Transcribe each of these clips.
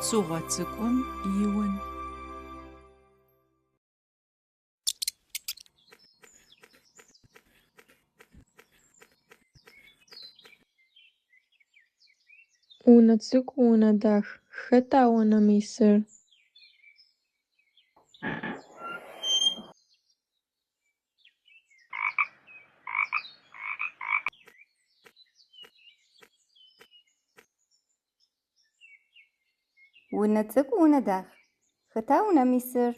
Цугъо цӏыкӏум иун. Унэ цӏыкӏу, унэ дах. Хэта унэм исыр? Унэ цӏыкӏу, унэ дах. Хэта унэм исыр?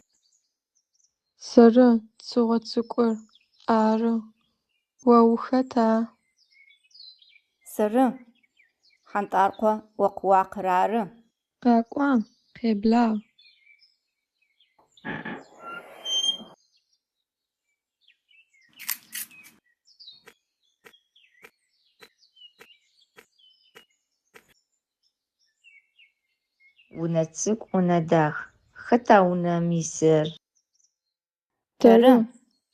Сэры цыгъо цӏыкӏур. Ары. О ухэта? Сэры хьантӏаркъо ӏоклъуакъыр ары. Къэкӏуа, къеблагъ. Унэ цӏыкӏу, унэ дах. Хэта унэм исыр? Тэры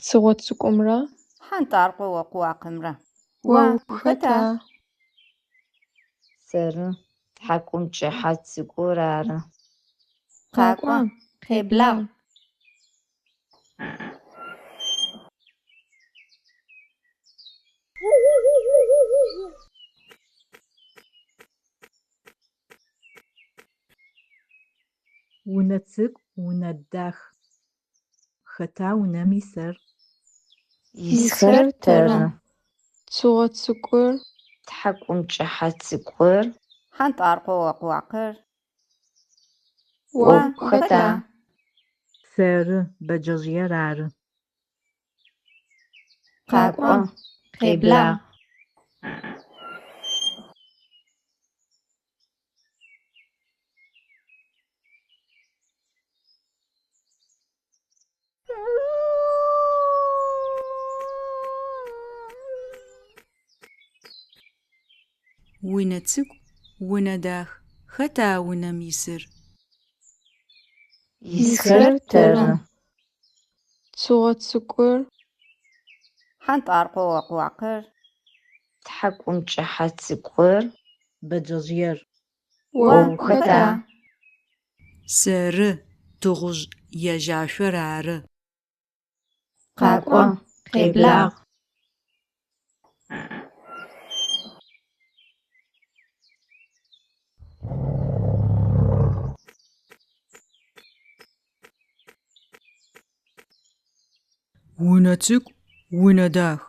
цыгъо цӏыкӏумрэ Хьантӏаркъо ӏоклъуакъымрэ. о ухэта? Сэры тхьакӏумкӏыхьэ цӏыкӏур ары. Къэкӏуа, къеблагъ. Унэ цӏыкӏу, унэ дах. Хэта унэм исыр? Исхэр тэры. Цыгъо цӏыкӏур. Тхьакӏумкӏыхьэ цӏыкӏур. Хьантӏаркъо ӏоклъуакъыр. О ухэта? Сэры бэджэжъыер ары. Къэкӏуа, къеблагъ. Унэ цӏыкӏу, унэ дах. Хэта унэм исыр? Исхэр тэры. Цыгъо цӏыкӏур. Хьантӏаркъо ӏоклъуакъыр. Тхьакӏумкӏыхьэ цӏыкӏур. Бэджэжъыер. О ухэта? Сэры тыгъужъ ежьашъор ары. Къэкӏуа, къеблагъ. Унэ цӏыкӏу, унэ дах.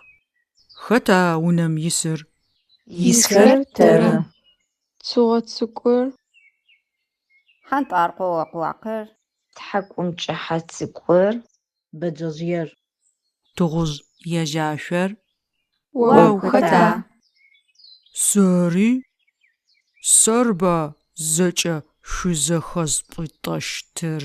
Хэта унэм исыр? Исхэр тэры. Цыгъо цӏыкӏур. Хьантӏаркъо ӏоклъуакъыр. Тхьакӏумкӏыхьэ цӏыкӏур. Бэджэжъыер. Тыгъужъ ежьашъор. О ухэта? Сэри сэр ба зэкӏэ шъузэхэзпӏытӏэщтыр.